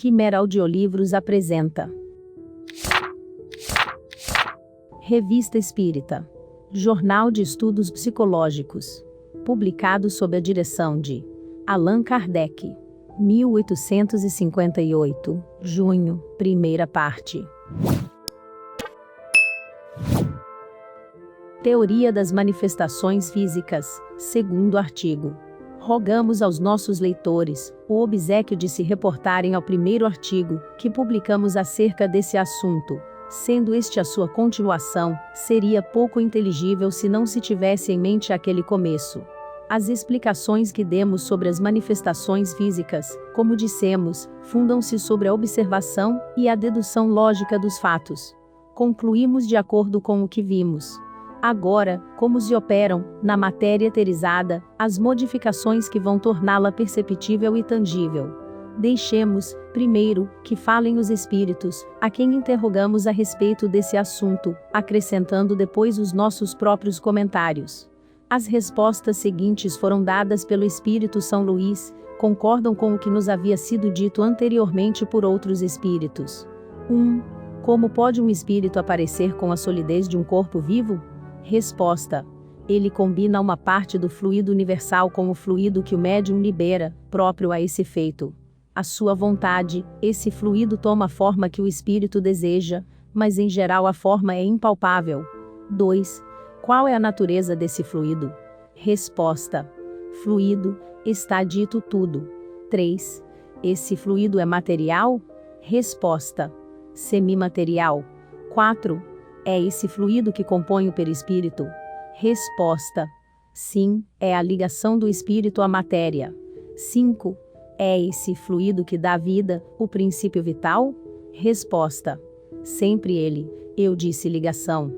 Quimera Audiolivros apresenta Revista Espírita, Jornal de Estudos Psicológicos, publicado sob a direção de Allan Kardec, 1858, junho, primeira parte. Teoria das manifestações físicas, segundo artigo. Rogamos aos nossos leitores o obséquio de se reportarem ao primeiro artigo que publicamos acerca desse assunto. Sendo este a sua continuação, seria pouco inteligível se não se tivesse em mente aquele começo. As explicações que demos sobre as manifestações físicas, como dissemos, fundam-se sobre a observação e a dedução lógica dos fatos. Concluímos de acordo com o que vimos. Agora, como se operam, na matéria eterizada, as modificações que vão torná-la perceptível e tangível. Deixemos, primeiro, que falem os espíritos, a quem interrogamos a respeito desse assunto, acrescentando depois os nossos próprios comentários. As respostas seguintes foram dadas pelo Espírito São Luís, concordam com o que nos havia sido dito anteriormente por outros espíritos. 1. Como pode um espírito aparecer com a solidez de um corpo vivo? Resposta. Ele combina uma parte do fluido universal com o fluido que o médium libera, próprio a esse efeito. A sua vontade, esse fluido toma a forma que o espírito deseja, mas em geral a forma é impalpável. 2. Qual é a natureza desse fluido? Resposta. Fluido, está dito tudo. 3. Esse fluido é material? Resposta. Semimaterial. 4. É esse fluido que compõe o perispírito? Resposta. Sim, é a ligação do espírito à matéria. 5. É esse fluido que dá vida, o princípio vital? Resposta. Sempre ele, eu disse ligação.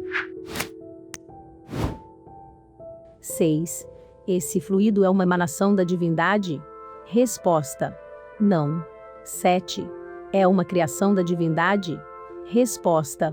6. Esse fluido é uma emanação da divindade? Resposta. Não. 7. É uma criação da divindade? Resposta.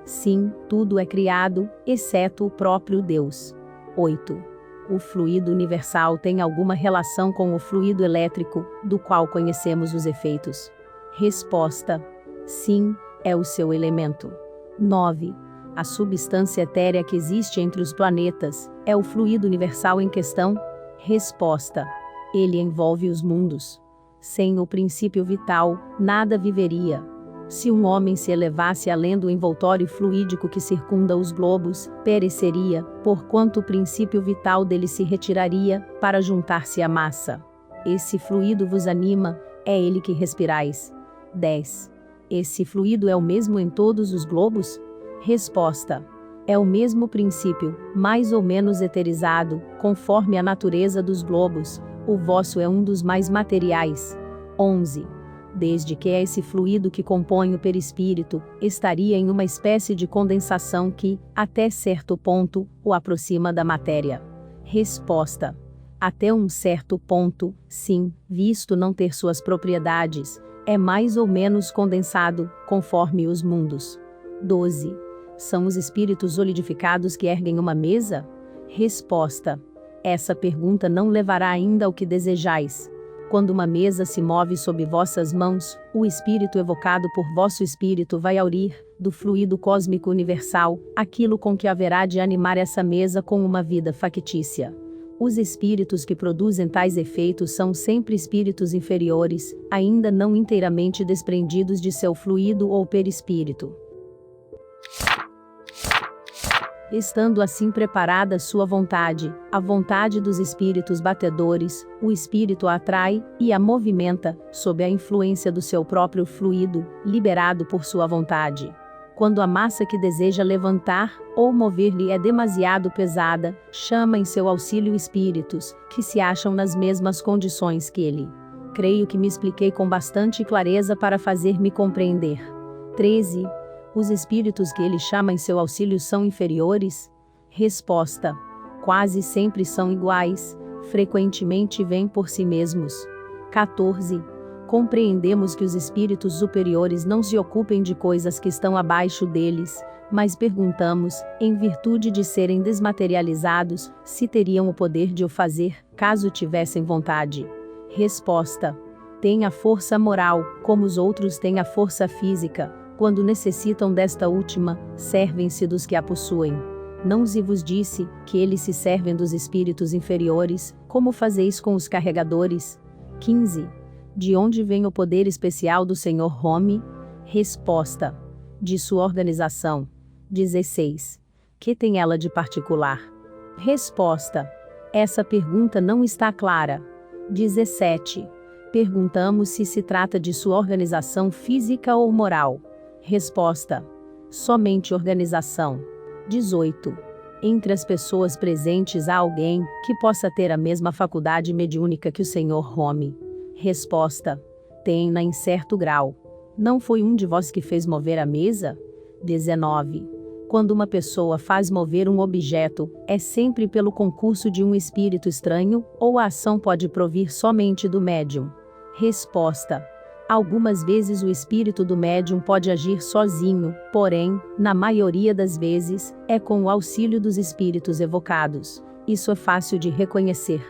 Sim, tudo é criado, exceto o próprio Deus. 8. O fluido universal tem alguma relação com o fluido elétrico, do qual conhecemos os efeitos? Resposta. Sim, é o seu elemento. 9. A substância etérea que existe entre os planetas, é o fluido universal em questão? Resposta. Ele envolve os mundos. Sem o princípio vital, nada viveria. Se um homem se elevasse além do envoltório fluídico que circunda os globos, pereceria, porquanto o princípio vital dele se retiraria, para juntar-se à massa. Esse fluido vos anima, é ele que respirais. 10. Esse fluido é o mesmo em todos os globos? Resposta. É o mesmo princípio, mais ou menos eterizado, conforme a natureza dos globos, o vosso é um dos mais materiais. 11. Desde que é esse fluido que compõe o perispírito, estaria em uma espécie de condensação que, até certo ponto, o aproxima da matéria. Resposta. Até um certo ponto, sim, visto não ter suas propriedades, é mais ou menos condensado, conforme os mundos. 12. São os espíritos solidificados que erguem uma mesa? Resposta. Essa pergunta não levará ainda ao que desejais. Quando uma mesa se move sob vossas mãos, o espírito evocado por vosso espírito vai aurir, do fluido cósmico universal, aquilo com que haverá de animar essa mesa com uma vida factícia. Os espíritos que produzem tais efeitos são sempre espíritos inferiores, ainda não inteiramente desprendidos de seu fluido ou perispírito. Estando assim preparada sua vontade, a vontade dos espíritos batedores, o espírito a atrai e a movimenta, sob a influência do seu próprio fluido, liberado por sua vontade. Quando a massa que deseja levantar ou mover-lhe é demasiado pesada, chama em seu auxílio espíritos, que se acham nas mesmas condições que ele. Creio que me expliquei com bastante clareza para fazer-me compreender. 13. Os espíritos que ele chama em seu auxílio são inferiores? Resposta. Quase sempre são iguais, frequentemente vêm por si mesmos. 14. Compreendemos que os espíritos superiores não se ocupem de coisas que estão abaixo deles, mas perguntamos, em virtude de serem desmaterializados, se teriam o poder de o fazer, caso tivessem vontade. Resposta. têm a força moral, como os outros têm a força física. Quando necessitam desta última, servem-se dos que a possuem. Não vos disse que eles se servem dos espíritos inferiores, como fazeis com os carregadores? 15. De onde vem o poder especial do Sr. Home? Resposta: de sua organização. 16. Que tem ela de particular? Resposta: essa pergunta não está clara. 17. Perguntamos se trata de sua organização física ou moral. Resposta: somente organização. 18. Entre as pessoas presentes há alguém que possa ter a mesma faculdade mediúnica que o Sr. Home? Resposta: tem-na em certo grau. Não foi um de vós que fez mover a mesa? 19. Quando uma pessoa faz mover um objeto, é sempre pelo concurso de um espírito estranho, ou a ação pode provir somente do médium? Resposta: algumas vezes o espírito do médium pode agir sozinho, porém, na maioria das vezes, é com o auxílio dos espíritos evocados. Isso é fácil de reconhecer.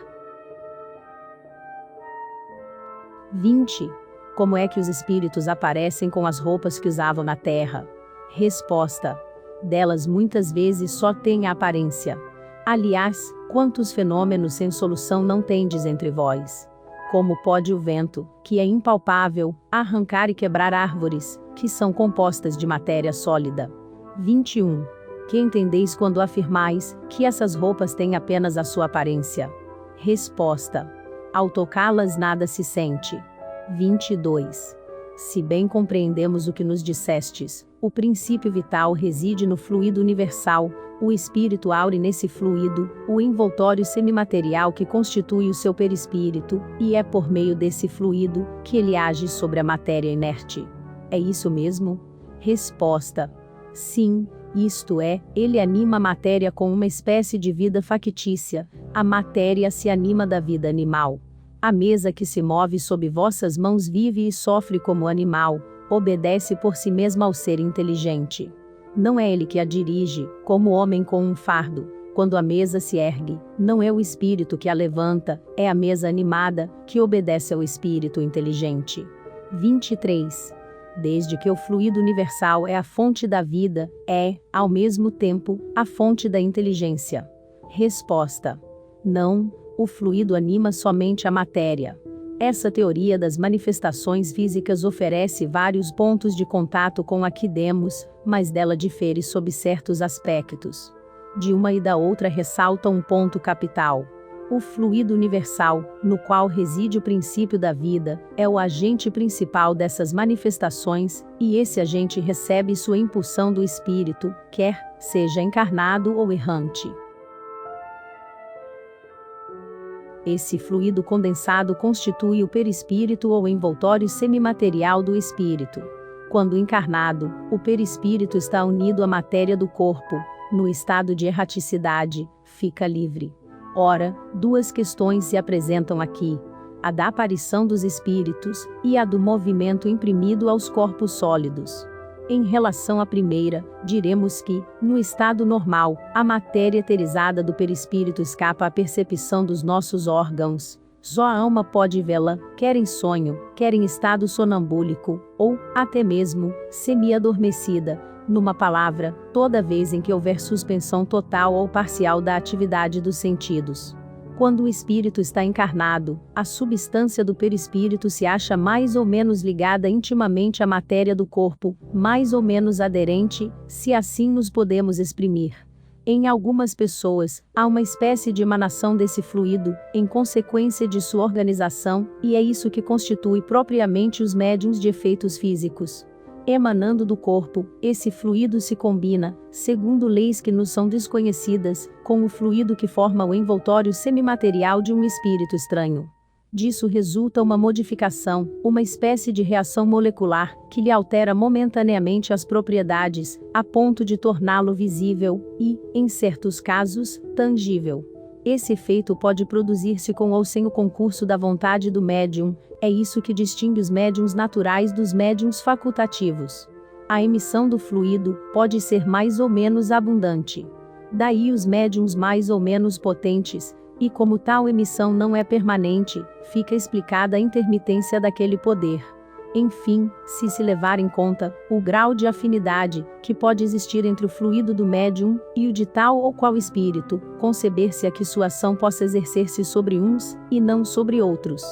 20. Como é que os espíritos aparecem com as roupas que usavam na Terra? Resposta: delas muitas vezes só tem a aparência. Aliás, quantos fenômenos sem solução não tendes entre vós? Como pode o vento, que é impalpável, arrancar e quebrar árvores, que são compostas de matéria sólida? 21. Que entendeis quando afirmais que essas roupas têm apenas a sua aparência? Resposta: ao tocá-las nada se sente. 22. Se bem compreendemos o que nos dissestes, o princípio vital reside no fluido universal, o espírito aure nesse fluido, o envoltório semimaterial que constitui o seu perispírito, e é por meio desse fluido que ele age sobre a matéria inerte. É isso mesmo? Resposta: sim, isto é, ele anima a matéria com uma espécie de vida factícia, a matéria se anima da vida animal. A mesa que se move sob vossas mãos vive e sofre como animal, obedece por si mesma ao ser inteligente. Não é ele que a dirige, como o homem com um fardo. Quando a mesa se ergue, não é o espírito que a levanta, é a mesa animada, que obedece ao espírito inteligente. 23. Desde que o fluido universal é a fonte da vida, é, ao mesmo tempo, a fonte da inteligência. Resposta: não. O fluido anima somente a matéria. Essa teoria das manifestações físicas oferece vários pontos de contato com a que demos, mas dela difere sob certos aspectos. De uma e da outra ressalta um ponto capital. O fluido universal, no qual reside o princípio da vida, é o agente principal dessas manifestações, e esse agente recebe sua impulsão do espírito, quer seja encarnado ou errante. Esse fluido condensado constitui o perispírito ou envoltório semimaterial do espírito. Quando encarnado, o perispírito está unido à matéria do corpo, no estado de erraticidade, fica livre. Ora, duas questões se apresentam aqui: a da aparição dos espíritos, e a do movimento imprimido aos corpos sólidos. Em relação à primeira, diremos que, no estado normal, a matéria eterizada do perispírito escapa à percepção dos nossos órgãos. Só a alma pode vê-la, quer em sonho, quer em estado sonambúlico, ou, até mesmo, semi-adormecida, numa palavra, toda vez em que houver suspensão total ou parcial da atividade dos sentidos. Quando o espírito está encarnado, a substância do perispírito se acha mais ou menos ligada intimamente à matéria do corpo, mais ou menos aderente, se assim nos podemos exprimir. Em algumas pessoas, há uma espécie de emanação desse fluido, em consequência de sua organização, e é isso que constitui propriamente os médiuns de efeitos físicos. Emanando do corpo, esse fluido se combina, segundo leis que nos são desconhecidas, com o fluido que forma o envoltório semimaterial de um espírito estranho. Disso resulta uma modificação, uma espécie de reação molecular, que lhe altera momentaneamente as propriedades, a ponto de torná-lo visível e, em certos casos, tangível. Esse efeito pode produzir-se com ou sem o concurso da vontade do médium. É isso que distingue os médiuns naturais dos médiuns facultativos. A emissão do fluido pode ser mais ou menos abundante. Daí os médiuns mais ou menos potentes, E como tal emissão não é permanente, fica explicada a intermitência daquele poder. Enfim, se levar em conta o grau de afinidade que pode existir entre o fluido do médium e o de tal ou qual espírito, conceber-se a que sua ação possa exercer-se sobre uns e não sobre outros.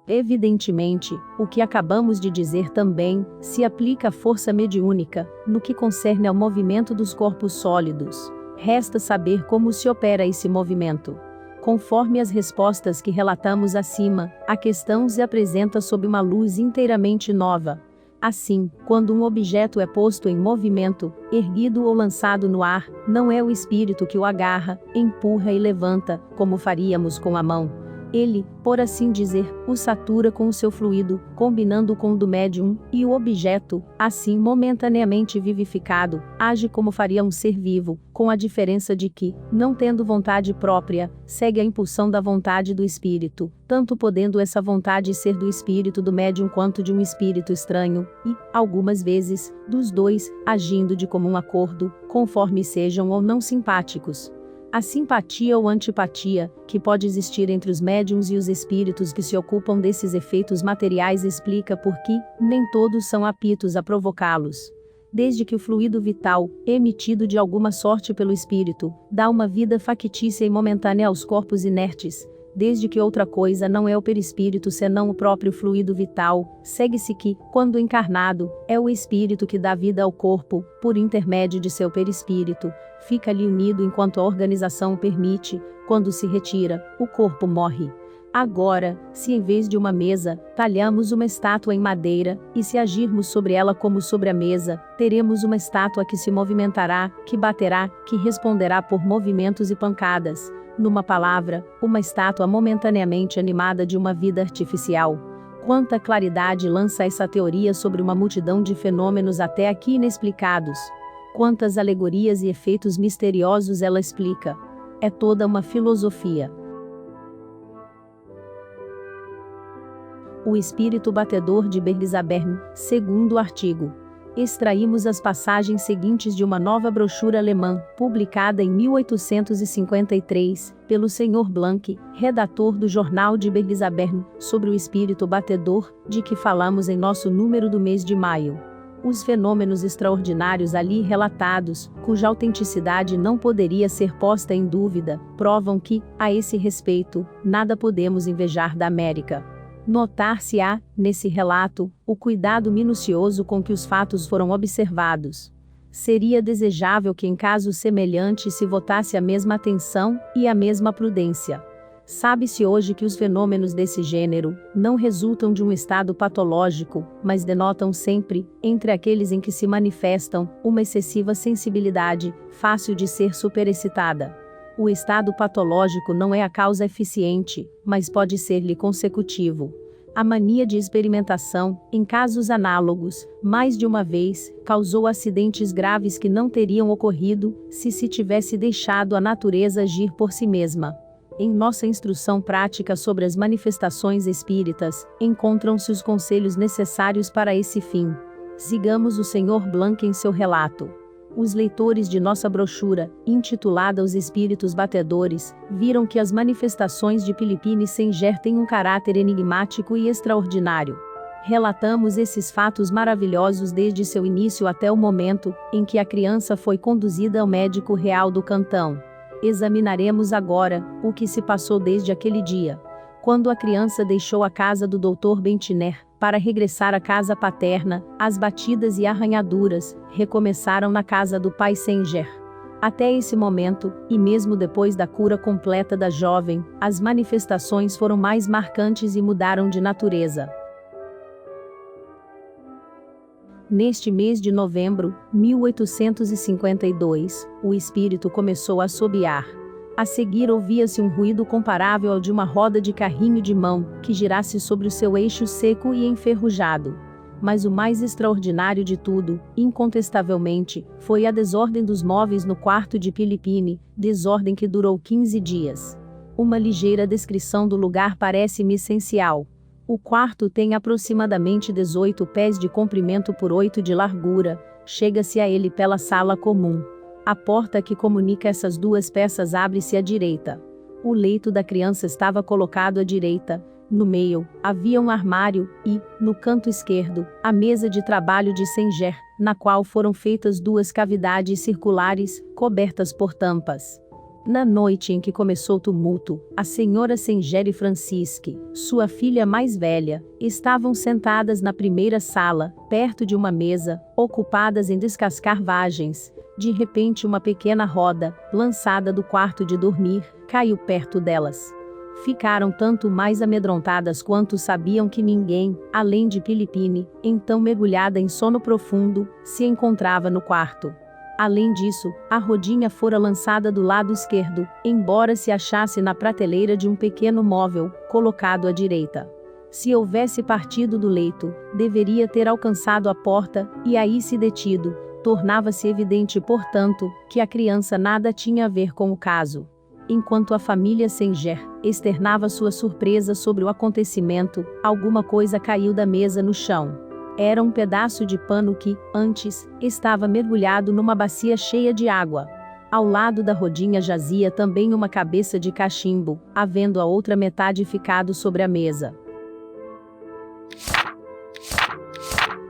Evidentemente, o que acabamos de dizer também se aplica à força mediúnica, no que concerne ao movimento dos corpos sólidos. Resta saber como se opera esse movimento. Conforme as respostas que relatamos acima, a questão se apresenta sob uma luz inteiramente nova. Assim, quando um objeto é posto em movimento, erguido ou lançado no ar, não é o espírito que o agarra, empurra e levanta, como faríamos com a mão. Ele, por assim dizer, o satura com o seu fluido, combinando com o do médium, e o objeto, assim momentaneamente vivificado, age como faria um ser vivo, com a diferença de que, não tendo vontade própria, segue a impulsão da vontade do espírito, tanto podendo essa vontade ser do espírito do médium quanto de um espírito estranho, e, algumas vezes, dos dois, agindo de comum acordo, conforme sejam ou não simpáticos. A simpatia ou antipatia, que pode existir entre os médiuns e os espíritos que se ocupam desses efeitos materiais, explica por que nem todos são aptos a provocá-los. Desde que o fluido vital, emitido de alguma sorte pelo espírito, dá uma vida factícia e momentânea aos corpos inertes, desde que outra coisa não é o perispírito senão o próprio fluido vital, segue-se que, quando encarnado, é o espírito que dá vida ao corpo, por intermédio de seu perispírito, fica-lhe unido enquanto a organização o permite, quando se retira, o corpo morre. Agora, se em vez de uma mesa, talhamos uma estátua em madeira, e se agirmos sobre ela como sobre a mesa, teremos uma estátua que se movimentará, que baterá, que responderá por movimentos e pancadas. Numa palavra, uma estátua momentaneamente animada de uma vida artificial. Quanta claridade lança essa teoria sobre uma multidão de fenômenos até aqui inexplicados. Quantas alegorias e efeitos misteriosos ela explica. É toda uma filosofia. O espírito batedor de Berlisaberm, segundo o artigo. Extraímos as passagens seguintes de uma nova brochura alemã, publicada em 1853, pelo Sr. Blank, redator do Jornal de Berlisaberm, sobre o espírito batedor, de que falamos em nosso número do mês de maio. Os fenômenos extraordinários ali relatados, cuja autenticidade não poderia ser posta em dúvida, provam que, a esse respeito, nada podemos invejar da América. Notar-se-á, nesse relato, o cuidado minucioso com que os fatos foram observados. Seria desejável que em caso semelhante se votasse a mesma atenção e a mesma prudência. Sabe-se hoje que os fenômenos desse gênero não resultam de um estado patológico, mas denotam sempre, entre aqueles em que se manifestam, uma excessiva sensibilidade, fácil de ser superexcitada. O estado patológico não é a causa eficiente, mas pode ser-lhe consecutivo. A mania de experimentação, em casos análogos, mais de uma vez, causou acidentes graves que não teriam ocorrido, se tivesse deixado a natureza agir por si mesma. Em nossa instrução prática sobre as manifestações espíritas, encontram-se os conselhos necessários para esse fim. Sigamos o Sr. Blank em seu relato. Os leitores de nossa brochura, intitulada Os Espíritos Batedores, viram que as manifestações de Philippine Saint-Ger têm um caráter enigmático e extraordinário. Relatamos esses fatos maravilhosos desde seu início até o momento em que a criança foi conduzida ao médico real do cantão. Examinaremos agora o que se passou desde aquele dia. Quando a criança deixou a casa do Dr. Bentiner, para regressar à casa paterna, as batidas e arranhaduras recomeçaram na casa do pai Saint-Ger. Até esse momento, e mesmo depois da cura completa da jovem, as manifestações foram mais marcantes e mudaram de natureza. Neste mês de novembro, 1852, o espírito começou a assobiar. A seguir ouvia-se um ruído comparável ao de uma roda de carrinho de mão, que girasse sobre o seu eixo seco e enferrujado. Mas o mais extraordinário de tudo, incontestavelmente, foi a desordem dos móveis no quarto de Philippine, desordem que durou 15 dias. Uma ligeira descrição do lugar parece-me essencial. O quarto tem aproximadamente 18 pés de comprimento por 8 de largura, chega-se a ele pela sala comum. A porta que comunica essas duas peças abre-se à direita. O leito da criança estava colocado à direita. No meio, havia um armário e, no canto esquerdo, a mesa de trabalho de Saint-Ger, na qual foram feitas duas cavidades circulares, cobertas por tampas. Na noite em que começou o tumulto, a senhora Saint-Ger e Francisque, sua filha mais velha, estavam sentadas na primeira sala, perto de uma mesa, ocupadas em descascar vagens. De repente uma pequena roda, lançada do quarto de dormir, caiu perto delas. Ficaram tanto mais amedrontadas quanto sabiam que ninguém, além de Philippine, então mergulhada em sono profundo, se encontrava no quarto. Além disso, a rodinha fora lançada do lado esquerdo, embora se achasse na prateleira de um pequeno móvel, colocado à direita. Se houvesse partido do leito, deveria ter alcançado a porta, e aí se detido. Tornava-se evidente, portanto, que a criança nada tinha a ver com o caso. Enquanto a família Saint-Ger externava sua surpresa sobre o acontecimento, alguma coisa caiu da mesa no chão. Era um pedaço de pano que, antes, estava mergulhado numa bacia cheia de água. Ao lado da rodinha jazia também uma cabeça de cachimbo, havendo a outra metade ficado sobre a mesa.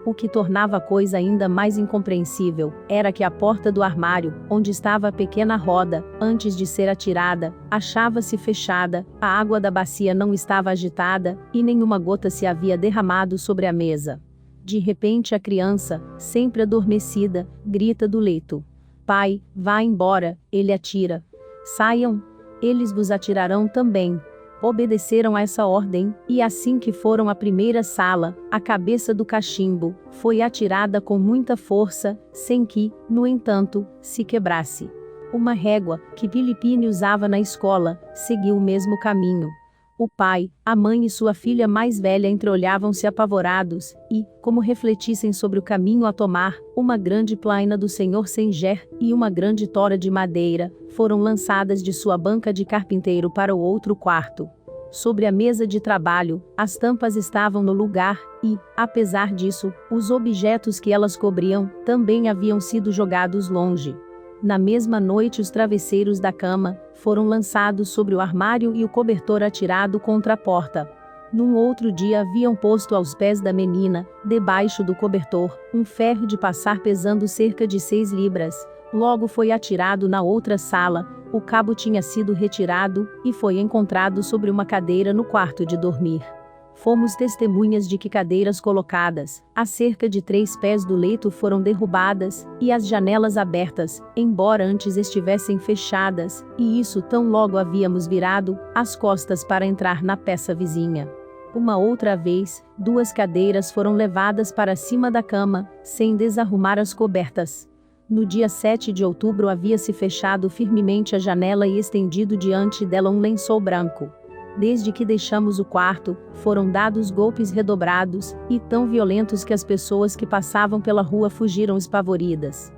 O que tornava a coisa ainda mais incompreensível, era que a porta do armário, onde estava a pequena roda, antes de ser atirada, achava-se fechada, a água da bacia não estava agitada, e nenhuma gota se havia derramado sobre a mesa. De repente a criança, sempre adormecida, grita do leito: "Pai, vá embora", ele atira. "Saiam, eles vos atirarão também." Obedeceram a essa ordem, e assim que foram à primeira sala, a cabeça do cachimbo foi atirada com muita força, sem que, no entanto, se quebrasse. Uma régua, que Philippine usava na escola, seguiu o mesmo caminho. O pai, a mãe e sua filha mais velha entreolhavam-se apavorados, e, como refletissem sobre o caminho a tomar, uma grande plaina do senhor Saint-Ger e uma grande tora de madeira, foram lançadas de sua banca de carpinteiro para o outro quarto. Sobre a mesa de trabalho, as tampas estavam no lugar, e, apesar disso, os objetos que elas cobriam, também haviam sido jogados longe. Na mesma noite os travesseiros da cama foram lançados sobre o armário e o cobertor atirado contra a porta. Num outro dia haviam posto aos pés da menina, debaixo do cobertor, um ferro de passar pesando cerca de 6 libras. Logo foi atirado na outra sala, o cabo tinha sido retirado, e foi encontrado sobre uma cadeira no quarto de dormir. Fomos testemunhas de que cadeiras colocadas, a cerca de 3 pés do leito foram derrubadas, e as janelas abertas, embora antes estivessem fechadas, e isso tão logo havíamos virado as costas para entrar na peça vizinha. Uma outra vez, 2 cadeiras foram levadas para cima da cama, sem desarrumar as cobertas. No dia 7 de outubro havia-se fechado firmemente a janela e estendido diante dela um lençol branco. Desde que deixamos o quarto, foram dados golpes redobrados, e tão violentos que as pessoas que passavam pela rua fugiram espavoridas.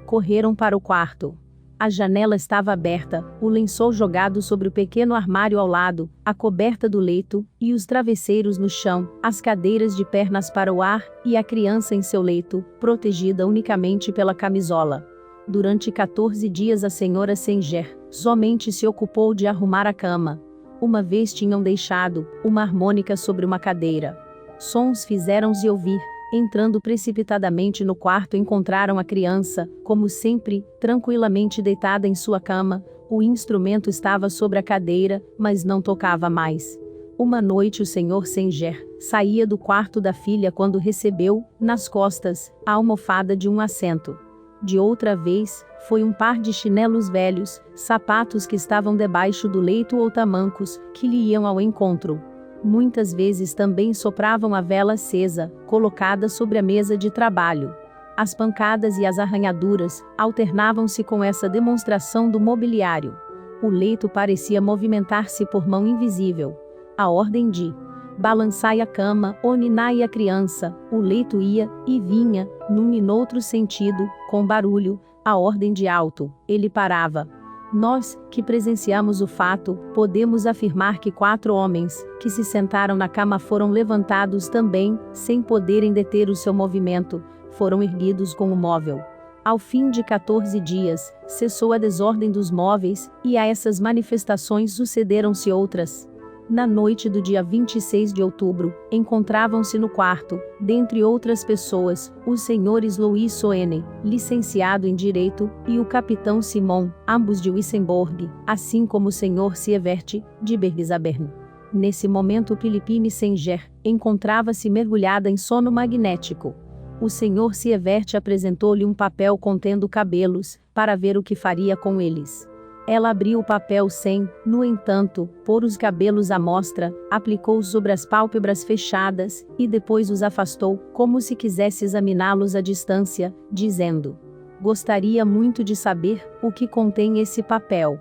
Correram para o quarto. A janela estava aberta, o lençol jogado sobre o pequeno armário ao lado, a coberta do leito, e os travesseiros no chão, as cadeiras de pernas para o ar, e a criança em seu leito, protegida unicamente pela camisola. Durante 14 dias a senhora Saint-Ger somente se ocupou de arrumar a cama. Uma vez tinham deixado uma harmônica sobre uma cadeira. Sons fizeram-se ouvir. Entrando precipitadamente no quarto encontraram a criança, como sempre, tranquilamente deitada em sua cama. O instrumento estava sobre a cadeira, mas não tocava mais. Uma noite o senhor Saint-Ger saía do quarto da filha quando recebeu, nas costas, a almofada de um assento. De outra vez, foi um par de chinelos velhos, sapatos que estavam debaixo do leito ou tamancos, que lhe iam ao encontro. Muitas vezes também sopravam a vela acesa, colocada sobre a mesa de trabalho. As pancadas e as arranhaduras alternavam-se com essa demonstração do mobiliário. O leito parecia movimentar-se por mão invisível. A ordem de balançai a cama, oninai a criança, o leito ia e vinha, num e noutro sentido, com barulho, a ordem de alto, ele parava. Nós, que presenciamos o fato, podemos afirmar que 4 homens, que se sentaram na cama foram levantados também, sem poderem deter o seu movimento. foram erguidos com o móvel. Ao fim de 14 dias, cessou a desordem dos móveis, e a essas manifestações sucederam-se outras. Na noite do dia 26 de outubro, encontravam-se no quarto, dentre outras pessoas, os senhores Louis Soenen, licenciado em Direito, e o capitão Simon, ambos de Wissembourg, assim como o senhor Sievert, de Bergzabern. Nesse momento Philippine Saint-Ger encontrava-se mergulhada em sono magnético. O senhor Sievert apresentou-lhe um papel contendo cabelos, para ver o que faria com eles. Ela abriu o papel sem, no entanto, pôr os cabelos à mostra, aplicou-os sobre as pálpebras fechadas, e depois os afastou, como se quisesse examiná-los à distância, dizendo: "Gostaria muito de saber o que contém esse papel."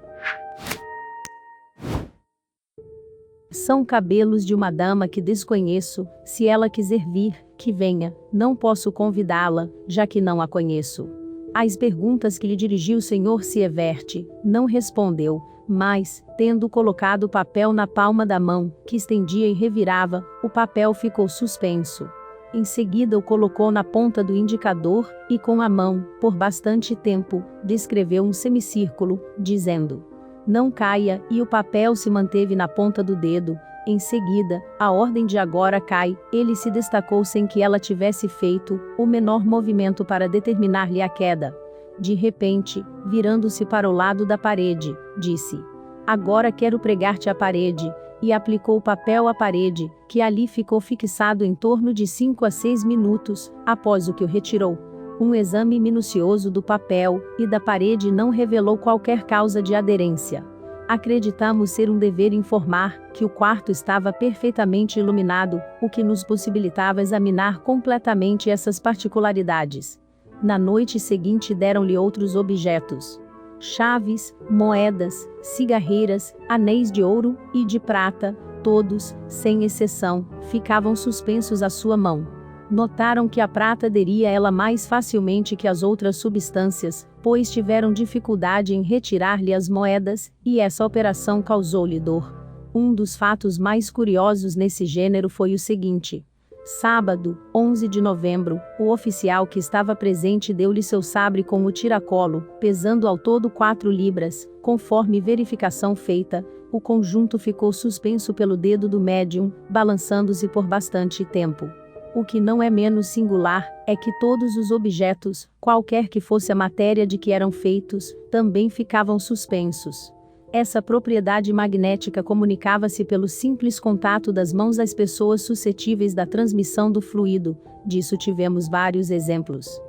"São cabelos de uma dama que desconheço. Se ela quiser vir, que venha. Não posso convidá-la, já que não a conheço." Às perguntas que lhe dirigiu o senhor Sievert, não respondeu, mas, tendo colocado o papel na palma da mão, que estendia e revirava, o papel ficou suspenso. Em seguida o colocou na ponta do indicador, e com a mão, por bastante tempo, descreveu um semicírculo, dizendo: "Não caia", e o papel se manteve na ponta do dedo. Em seguida, a ordem de "agora cai", ele se destacou sem que ela tivesse feito o menor movimento para determinar-lhe a queda. De repente, virando-se para o lado da parede, disse: "Agora quero pregar-te a parede", e aplicou o papel à parede, que ali ficou fixado em torno de 5 a 6 minutos, após o que o retirou. Um exame minucioso do papel e da parede não revelou qualquer causa de aderência. Acreditamos ser um dever informar que o quarto estava perfeitamente iluminado, o que nos possibilitava examinar completamente essas particularidades. Na noite seguinte deram-lhe outros objetos: chaves, moedas, cigarreiras, anéis de ouro e de prata, todos, sem exceção, ficavam suspensos à sua mão. Notaram que a prata aderia a ela mais facilmente que as outras substâncias, pois tiveram dificuldade em retirar-lhe as moedas, e essa operação causou-lhe dor. Um dos fatos mais curiosos nesse gênero foi o seguinte: sábado, 11 de novembro, o oficial que estava presente deu-lhe seu sabre com o tiracolo, pesando ao todo 4 libras, conforme verificação feita. O conjunto ficou suspenso pelo dedo do médium, balançando-se por bastante tempo. O que não é menos singular, é que todos os objetos, qualquer que fosse a matéria de que eram feitos, também ficavam suspensos. Essa propriedade magnética comunicava-se pelo simples contato das mãos às pessoas suscetíveis da transmissão do fluido. Disso tivemos vários exemplos.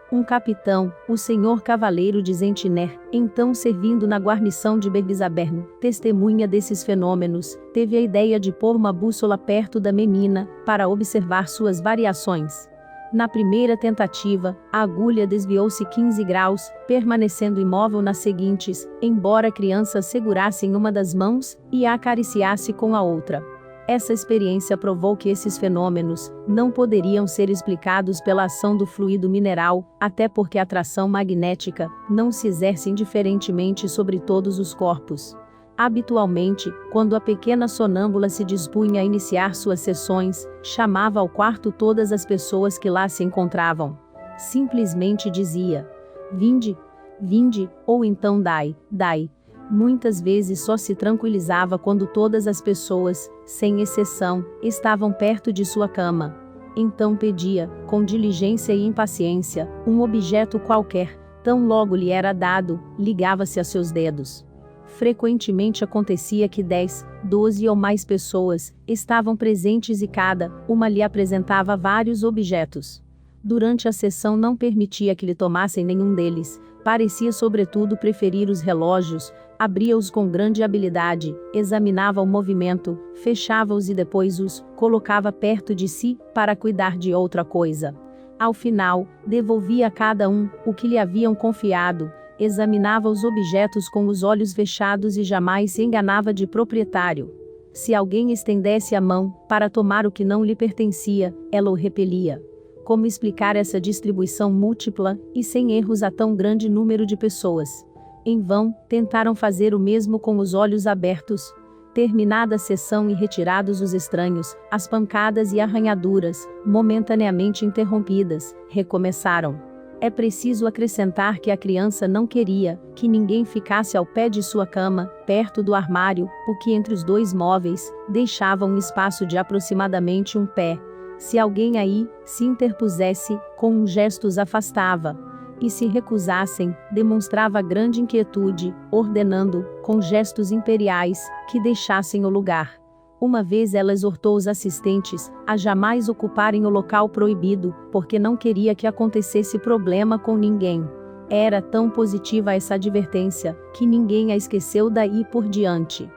Um capitão, o senhor Cavaleiro de Zentiner, então servindo na guarnição de Bergzabern, testemunha desses fenômenos, teve a ideia de pôr uma bússola perto da menina, para observar suas variações. Na primeira tentativa, a agulha desviou-se 15 graus, permanecendo imóvel nas seguintes, embora a criança segurasse em uma das mãos, e a acariciasse com a outra. Essa experiência provou que esses fenômenos não poderiam ser explicados pela ação do fluido mineral, até porque a atração magnética não se exerce indiferentemente sobre todos os corpos. Habitualmente, quando a pequena sonâmbula se dispunha a iniciar suas sessões, chamava ao quarto todas as pessoas que lá se encontravam. Simplesmente dizia: "Vinde, vinde", ou então "Dai, dai". Muitas vezes só se tranquilizava quando todas as pessoas, sem exceção, estavam perto de sua cama. Então pedia, com diligência e impaciência, um objeto qualquer, tão logo lhe era dado, ligava-se a seus dedos. Frequentemente acontecia que 10, 12 ou mais pessoas estavam presentes e cada uma lhe apresentava vários objetos. Durante a sessão não permitia que lhe tomassem nenhum deles, parecia sobretudo preferir os relógios, abria-os com grande habilidade, examinava o movimento, fechava-os e depois os colocava perto de si, para cuidar de outra coisa. Ao final, devolvia a cada um o que lhe haviam confiado, examinava os objetos com os olhos fechados e jamais se enganava de proprietário. Se alguém estendesse a mão, para tomar o que não lhe pertencia, ela o repelia. Como explicar essa distribuição múltipla, e sem erros a tão grande número de pessoas? Em vão, tentaram fazer o mesmo com os olhos abertos. Terminada a sessão e retirados os estranhos, as pancadas e arranhaduras, momentaneamente interrompidas, recomeçaram. É preciso acrescentar que a criança não queria que ninguém ficasse ao pé de sua cama, perto do armário, o que entre os dois móveis deixava um espaço de aproximadamente um pé. Se alguém aí se interpusesse, com um gesto os afastava. E se recusassem, demonstrava grande inquietude, ordenando, com gestos imperiais, que deixassem o lugar. Uma vez ela exortou os assistentes a jamais ocuparem o local proibido, porque não queria que acontecesse problema com ninguém. Era tão positiva essa advertência, que ninguém a esqueceu daí por diante.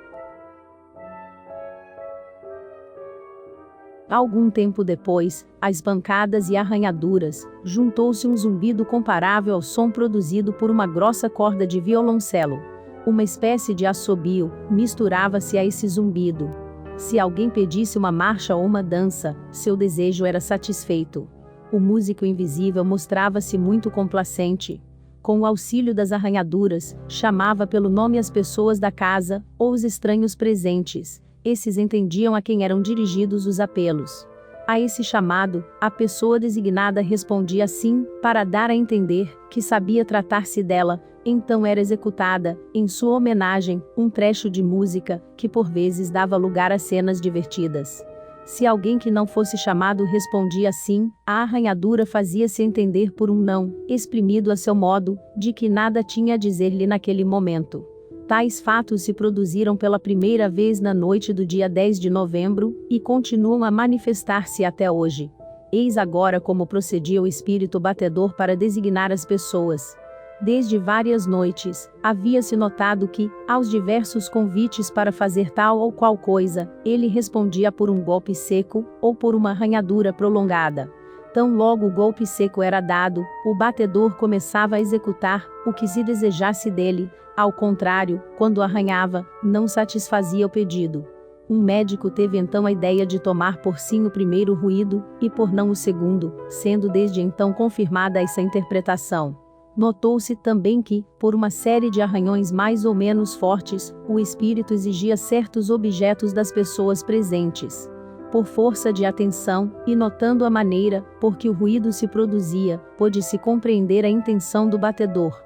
Algum tempo depois, às pancadas e arranhaduras, juntou-se um zumbido comparável ao som produzido por uma grossa corda de violoncelo. Uma espécie de assobio misturava-se a esse zumbido. Se alguém pedisse uma marcha ou uma dança, seu desejo era satisfeito. O músico invisível mostrava-se muito complacente. Com o auxílio das arranhaduras, chamava pelo nome as pessoas da casa, ou os estranhos presentes. Esses entendiam a quem eram dirigidos os apelos. A esse chamado, a pessoa designada respondia sim, para dar a entender que sabia tratar-se dela. Então era executada, em sua homenagem, um trecho de música, que por vezes dava lugar a cenas divertidas. Se alguém que não fosse chamado respondia sim, a arranhadura fazia-se entender por um não, exprimido a seu modo, de que nada tinha a dizer-lhe naquele momento. Tais fatos se produziram pela primeira vez na noite do dia 10 de novembro, e continuam a manifestar-se até hoje. Eis agora como procedia o espírito batedor para designar as pessoas. Desde várias noites, havia-se notado que, aos diversos convites para fazer tal ou qual coisa, ele respondia por um golpe seco, ou por uma arranhadura prolongada. Tão logo o golpe seco era dado, o batedor começava a executar o que se desejasse dele. Ao contrário, quando arranhava, não satisfazia o pedido. Um médico teve então a ideia de tomar por sim o primeiro ruído, e por não o segundo, sendo desde então confirmada essa interpretação. Notou-se também que, por uma série de arranhões mais ou menos fortes, o espírito exigia certos objetos das pessoas presentes. Por força de atenção, e notando a maneira por que o ruído se produzia, pôde-se compreender a intenção do batedor.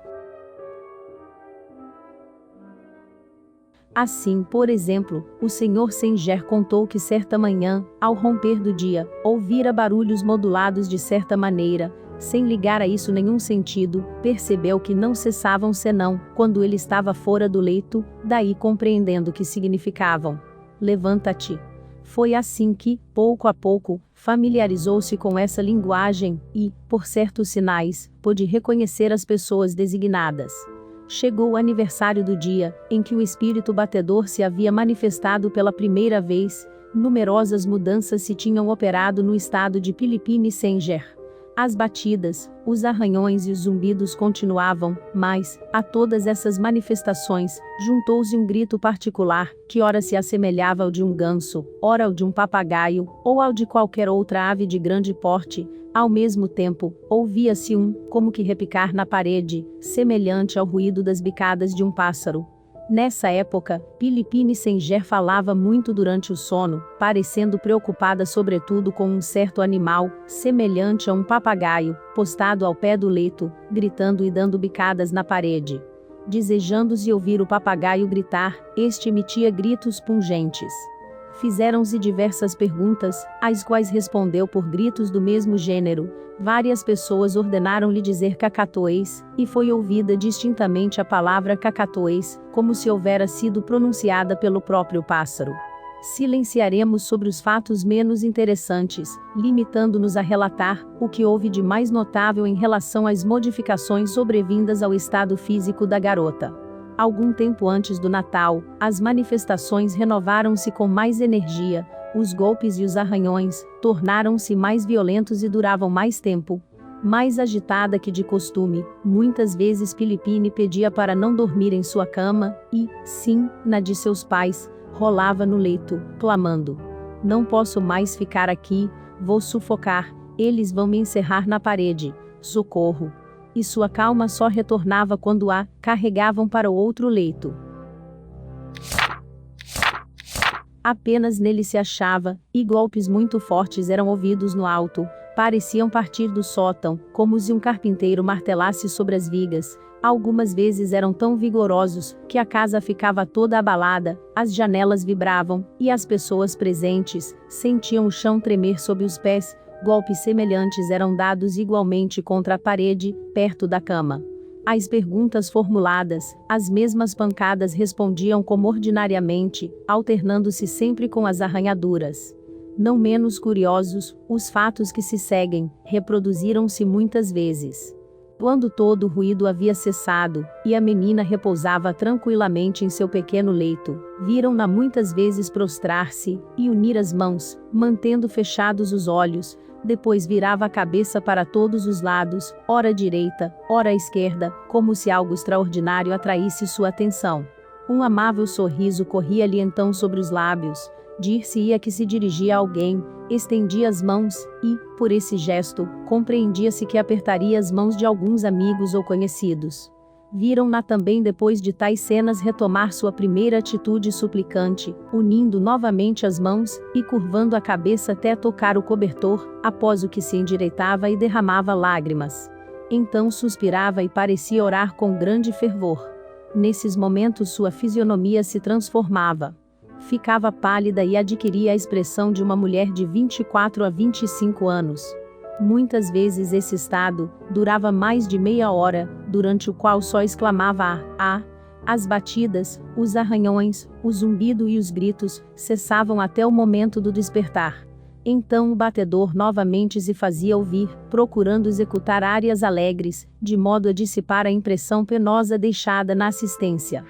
Assim, por exemplo, o Sr. Sanger contou que certa manhã, ao romper do dia, ouvira barulhos modulados de certa maneira, sem ligar a isso nenhum sentido, percebeu que não cessavam senão, quando ele estava fora do leito, daí compreendendo o que significavam. Levanta-te. Foi assim que, pouco a pouco, familiarizou-se com essa linguagem, e, por certos sinais, pôde reconhecer as pessoas designadas. Chegou o aniversário do dia, em que o espírito batedor se havia manifestado pela primeira vez. Numerosas mudanças se tinham operado no estado de Philippine Sanger. As batidas, os arranhões e os zumbidos continuavam, mas, a todas essas manifestações, juntou-se um grito particular, que ora se assemelhava ao de um ganso, ora ao de um papagaio, ou ao de qualquer outra ave de grande porte. Ao mesmo tempo, ouvia-se como que repicar na parede, semelhante ao ruído das bicadas de um pássaro. Nessa época, Philippine Sanger falava muito durante o sono, parecendo preocupada sobretudo com um certo animal, semelhante a um papagaio, postado ao pé do leito, gritando e dando bicadas na parede. Desejando-se ouvir o papagaio gritar, este emitia gritos pungentes. Fizeram-se diversas perguntas, às quais respondeu por gritos do mesmo gênero. Várias pessoas ordenaram-lhe dizer cacatoês, e foi ouvida distintamente a palavra cacatoês, como se houvera sido pronunciada pelo próprio pássaro. Silenciaremos sobre os fatos menos interessantes, limitando-nos a relatar o que houve de mais notável em relação às modificações sobrevindas ao estado físico da garota. Algum tempo antes do Natal, as manifestações renovaram-se com mais energia, os golpes e os arranhões tornaram-se mais violentos e duravam mais tempo. Mais agitada que de costume, muitas vezes Philippine pedia para não dormir em sua cama, e, sim, na de seus pais, rolava no leito, clamando: "Não posso mais ficar aqui, vou sufocar, eles vão me encerrar na parede, socorro!" E sua calma só retornava quando a carregavam para o outro leito. Apenas nele se achava, e golpes muito fortes eram ouvidos no alto, pareciam partir do sótão, como se um carpinteiro martelasse sobre as vigas. Algumas vezes eram tão vigorosos, que a casa ficava toda abalada, as janelas vibravam, e as pessoas presentes sentiam o chão tremer sob os pés. Golpes semelhantes eram dados igualmente contra a parede, perto da cama. Às perguntas formuladas, as mesmas pancadas respondiam como ordinariamente, alternando-se sempre com as arranhaduras. Não menos curiosos, os fatos que se seguem, reproduziram-se muitas vezes. Quando todo o ruído havia cessado, e a menina repousava tranquilamente em seu pequeno leito, viram-na muitas vezes prostrar-se, e unir as mãos, mantendo fechados os olhos. Depois virava a cabeça para todos os lados, ora à direita, ora à esquerda, como se algo extraordinário atraísse sua atenção. Um amável sorriso corria-lhe então sobre os lábios. Dir-se-ia que se dirigia a alguém, estendia as mãos, e, por esse gesto, compreendia-se que apertaria as mãos de alguns amigos ou conhecidos. Viram-na também depois de tais cenas retomar sua primeira atitude suplicante, unindo novamente as mãos, e curvando a cabeça até tocar o cobertor, após o que se endireitava e derramava lágrimas. Então suspirava e parecia orar com grande fervor. Nesses momentos sua fisionomia se transformava. Ficava pálida e adquiria a expressão de uma mulher de 24 a 25 anos. Muitas vezes esse estado durava mais de meia hora, durante o qual só exclamava as batidas, os arranhões, o zumbido e os gritos cessavam até o momento do despertar. Então o batedor novamente se fazia ouvir, procurando executar áreas alegres, de modo a dissipar a impressão penosa deixada na assistência.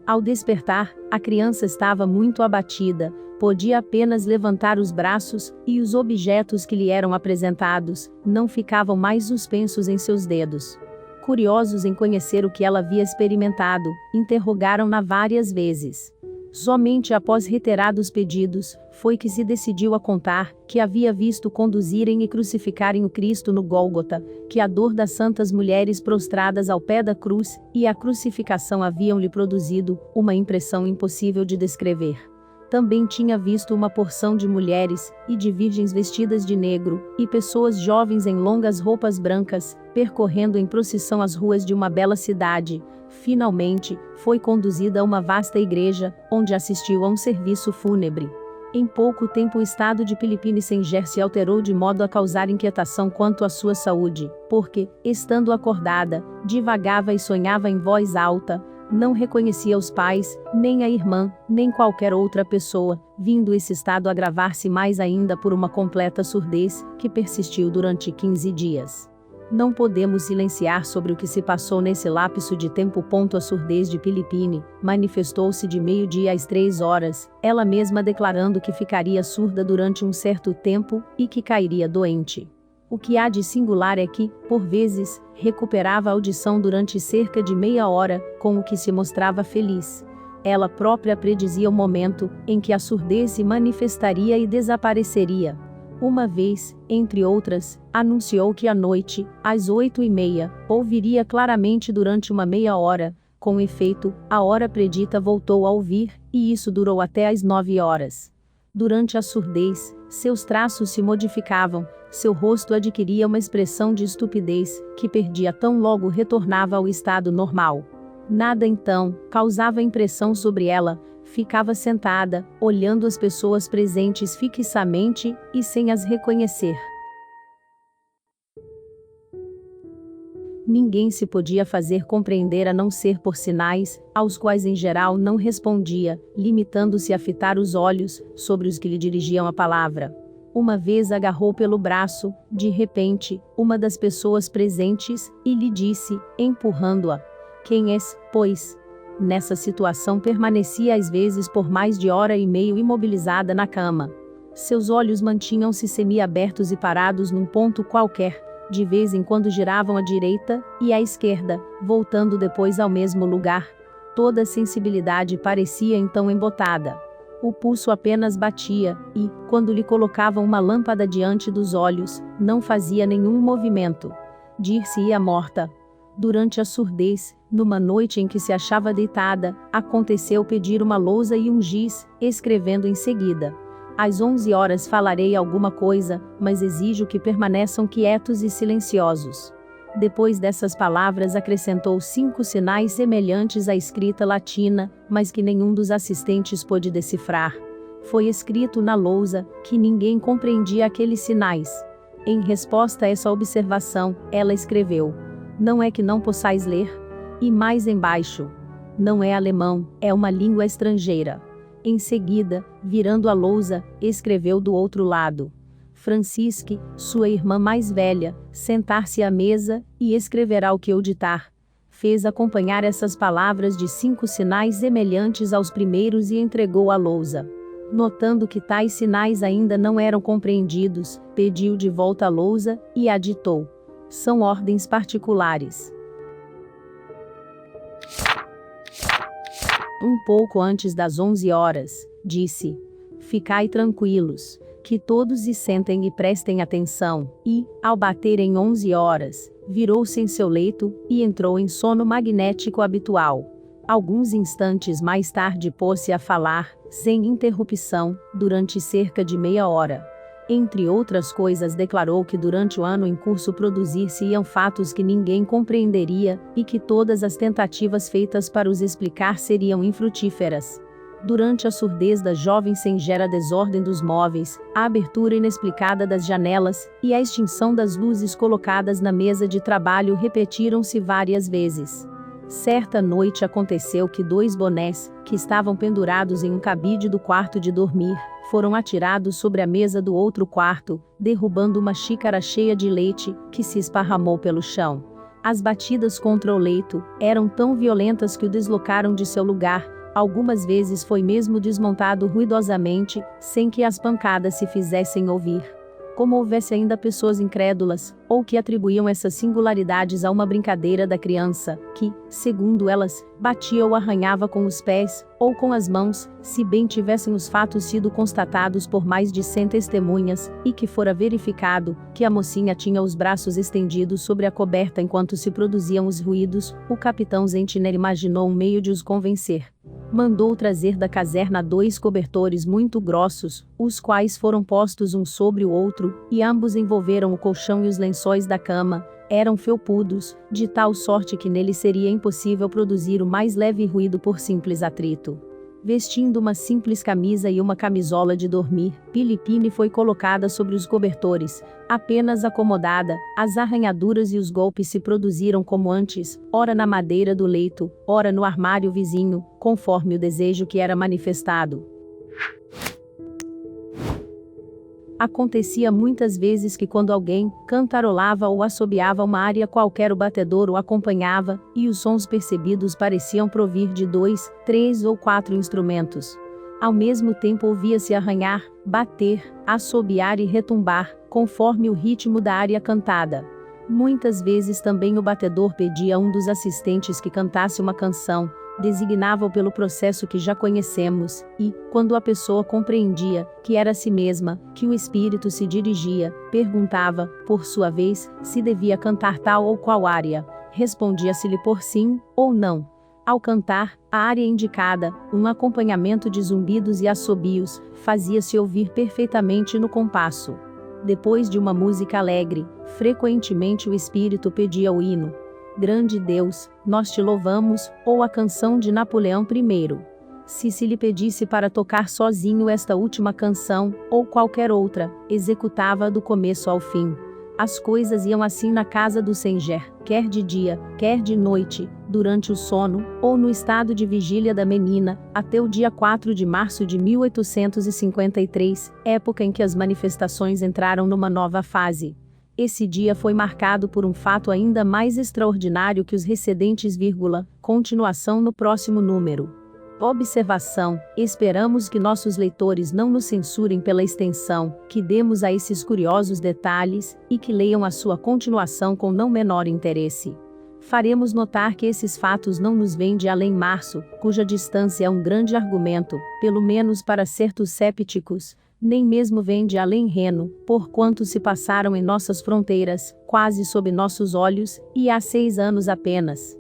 Ao despertar, a criança estava muito abatida, podia apenas levantar os braços, e os objetos que lhe eram apresentados, não ficavam mais suspensos em seus dedos. Curiosos em conhecer o que ela havia experimentado, interrogaram-na várias vezes. Somente após reiterados pedidos, foi que se decidiu a contar, que havia visto conduzirem e crucificarem o Cristo no Gólgota, que a dor das santas mulheres prostradas ao pé da cruz, e a crucificação haviam-lhe produzido, uma impressão impossível de descrever. Também tinha visto uma porção de mulheres, e de virgens vestidas de negro, e pessoas jovens em longas roupas brancas, percorrendo em procissão as ruas de uma bela cidade. Finalmente, foi conduzida a uma vasta igreja, onde assistiu a um serviço fúnebre. Em pouco tempo o estado de Philippine Sanger se alterou de modo a causar inquietação quanto à sua saúde, porque, estando acordada, divagava e sonhava em voz alta, não reconhecia os pais, nem a irmã, nem qualquer outra pessoa, vindo esse estado agravar-se mais ainda por uma completa surdez, que persistiu durante 15 dias. Não podemos silenciar sobre o que se passou nesse lapso de tempo. A surdez de Philippine manifestou-se de meio-dia às 3 horas, ela mesma declarando que ficaria surda durante um certo tempo, e que cairia doente. O que há de singular é que, por vezes, recuperava a audição durante cerca de meia hora, com o que se mostrava feliz. Ela própria predizia o momento em que a surdez se manifestaria e desapareceria. Uma vez, entre outras, anunciou que à noite, às 8h30, ouviria claramente durante uma meia hora. Com efeito, a hora predita voltou a ouvir, e isso durou até às 9 horas. Durante a surdez, seus traços se modificavam, seu rosto adquiria uma expressão de estupidez, que perdia tão logo retornava ao estado normal. Nada então causava impressão sobre ela. Ficava sentada, olhando as pessoas presentes fixamente, e sem as reconhecer. Ninguém se podia fazer compreender a não ser por sinais, aos quais em geral não respondia, limitando-se a fitar os olhos sobre os que lhe dirigiam a palavra. Uma vez agarrou pelo braço, de repente, uma das pessoas presentes, e lhe disse, empurrando-a: "Quem és, pois?" Nessa situação permanecia às vezes por mais de hora e meia imobilizada na cama. Seus olhos mantinham-se semi-abertos e parados num ponto qualquer, de vez em quando giravam à direita e à esquerda, voltando depois ao mesmo lugar. Toda a sensibilidade parecia então embotada. O pulso apenas batia, e, quando lhe colocavam uma lâmpada diante dos olhos, não fazia nenhum movimento. Dir-se-ia morta. Durante a surdez, numa noite em que se achava deitada, aconteceu pedir uma lousa e um giz, escrevendo em seguida: às 11 horas falarei alguma coisa, mas exijo que permaneçam quietos e silenciosos. Depois dessas palavras acrescentou 5 sinais semelhantes à escrita latina, mas que nenhum dos assistentes pôde decifrar. Foi escrito na lousa, que ninguém compreendia aqueles sinais. Em resposta a essa observação, ela escreveu: não é que não possais ler? E mais embaixo: não é alemão, é uma língua estrangeira. Em seguida, virando a lousa, escreveu do outro lado: Francisque, sua irmã mais velha, sentar-se à mesa, e escreverá o que eu ditar. Fez acompanhar essas palavras de 5 sinais semelhantes aos primeiros e entregou a lousa. Notando que tais sinais ainda não eram compreendidos, pediu de volta a lousa, e a ditou. São ordens particulares. Um pouco antes das 11 horas, disse: ficai tranquilos, que todos se sentem e prestem atenção, e, ao baterem 11 horas, virou-se em seu leito, e entrou em sono magnético habitual. Alguns instantes mais tarde pôs-se a falar, sem interrupção, durante cerca de meia hora. Entre outras coisas declarou que durante o ano em curso produzir-se-iam fatos que ninguém compreenderia, e que todas as tentativas feitas para os explicar seriam infrutíferas. Durante a surdez da jovem sengera desordem dos móveis, a abertura inexplicada das janelas, e a extinção das luzes colocadas na mesa de trabalho repetiram-se várias vezes. Certa noite aconteceu que 2 bonés, que estavam pendurados em um cabide do quarto de dormir, foram atirados sobre a mesa do outro quarto, derrubando uma xícara cheia de leite, que se esparramou pelo chão. As batidas contra o leito eram tão violentas que o deslocaram de seu lugar. Algumas vezes foi mesmo desmontado ruidosamente, sem que as pancadas se fizessem ouvir. Como houvesse ainda pessoas incrédulas, ou que atribuíam essas singularidades a uma brincadeira da criança, que, segundo elas, batia ou arranhava com os pés, ou com as mãos, se bem tivessem os fatos sido constatados por mais de 100 testemunhas, e que fora verificado, que a mocinha tinha os braços estendidos sobre a coberta enquanto se produziam os ruídos, o capitão Zentner imaginou um meio de os convencer. Mandou trazer da caserna 2 cobertores muito grossos, os quais foram postos um sobre o outro, e ambos envolveram o colchão e os lençóis da cama. Eram felpudos, de tal sorte que nele seria impossível produzir o mais leve ruído por simples atrito. Vestindo uma simples camisa e uma camisola de dormir, Pilipine foi colocada sobre os cobertores, apenas acomodada. As arranhaduras e os golpes se produziram como antes, ora na madeira do leito, ora no armário vizinho, conforme o desejo que era manifestado. Acontecia muitas vezes que quando alguém cantarolava ou assobiava uma área qualquer o batedor o acompanhava, e os sons percebidos pareciam provir de 2, 3 ou 4 instrumentos. Ao mesmo tempo ouvia-se arranhar, bater, assobiar e retumbar, conforme o ritmo da área cantada. Muitas vezes também o batedor pedia a um dos assistentes que cantasse uma canção, designava-o pelo processo que já conhecemos, e, quando a pessoa compreendia que era a si mesma, que o espírito se dirigia, perguntava, por sua vez, se devia cantar tal ou qual área. Respondia-se-lhe por sim ou não. Ao cantar, a área indicada, um acompanhamento de zumbidos e assobios, fazia-se ouvir perfeitamente no compasso. Depois de uma música alegre, frequentemente o espírito pedia o hino Grande Deus, nós te louvamos, ou a canção de Napoleão I. Se lhe pedisse para tocar sozinho esta última canção, ou qualquer outra, executava do começo ao fim. As coisas iam assim na casa do Senger, quer de dia, quer de noite, durante o sono, ou no estado de vigília da menina, até o dia 4 de março de 1853, época em que as manifestações entraram numa nova fase. Esse dia foi marcado por um fato ainda mais extraordinário que os precedentes, continuação no próximo número. Observação: esperamos que nossos leitores não nos censurem pela extensão que demos a esses curiosos detalhes, e que leiam a sua continuação com não menor interesse. Faremos notar que esses fatos não nos vêm de além-março, cuja distância é um grande argumento, pelo menos para certos cépticos, nem mesmo vem de além reno, porquanto se passaram em nossas fronteiras, quase sob nossos olhos, e há 6 anos apenas.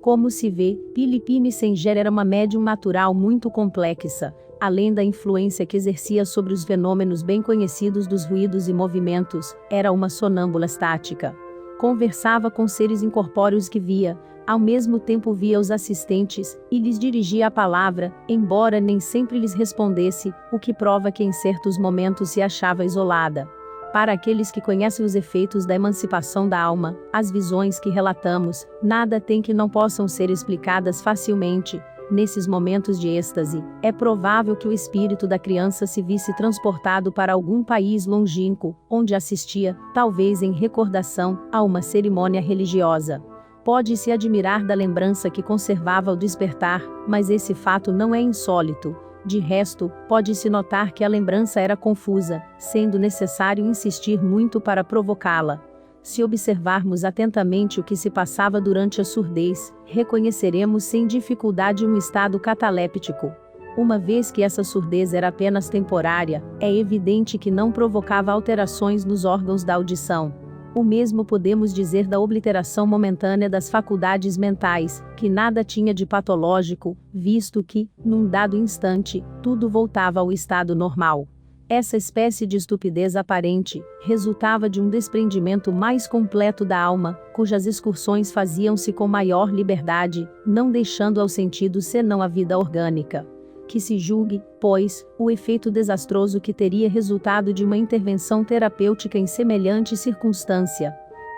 Como se vê, Philippine Sanger era uma médium natural muito complexa, além da influência que exercia sobre os fenômenos bem conhecidos dos ruídos e movimentos, era uma sonâmbula estática. Conversava com seres incorpóreos que via, ao mesmo tempo via os assistentes, e lhes dirigia a palavra, embora nem sempre lhes respondesse, o que prova que em certos momentos se achava isolada. Para aqueles que conhecem os efeitos da emancipação da alma, as visões que relatamos, nada tem que não possam ser explicadas facilmente. Nesses momentos de êxtase, é provável que o espírito da criança se visse transportado para algum país longínquo, onde assistia, talvez em recordação, a uma cerimônia religiosa. Pode-se admirar da lembrança que conservava ao despertar, mas esse fato não é insólito. De resto, pode-se notar que a lembrança era confusa, sendo necessário insistir muito para provocá-la. Se observarmos atentamente o que se passava durante a surdez, reconheceremos sem dificuldade um estado cataléptico. Uma vez que essa surdez era apenas temporária, é evidente que não provocava alterações nos órgãos da audição. O mesmo podemos dizer da obliteração momentânea das faculdades mentais, que nada tinha de patológico, visto que, num dado instante, tudo voltava ao estado normal. Essa espécie de estupidez aparente resultava de um desprendimento mais completo da alma, cujas excursões faziam-se com maior liberdade, não deixando aos sentidos senão a vida orgânica. Que se julgue, pois, o efeito desastroso que teria resultado de uma intervenção terapêutica em semelhante circunstância.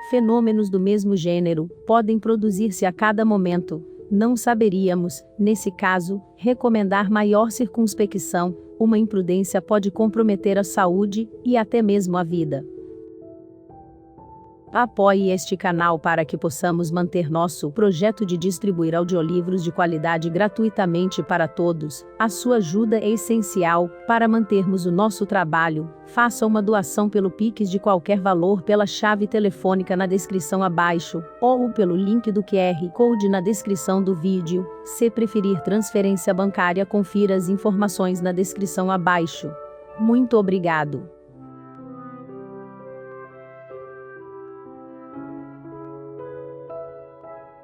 Fenômenos do mesmo gênero podem produzir-se a cada momento. Não saberíamos, nesse caso, recomendar maior circunspecção. Uma imprudência pode comprometer a saúde e até mesmo a vida. Apoie este canal para que possamos manter nosso projeto de distribuir audiolivros de qualidade gratuitamente para todos. A sua ajuda é essencial para mantermos o nosso trabalho. Faça uma doação pelo Pix de qualquer valor pela chave telefônica na descrição abaixo, ou pelo link do QR Code na descrição do vídeo. Se preferir transferência bancária, confira as informações na descrição abaixo. Muito obrigado.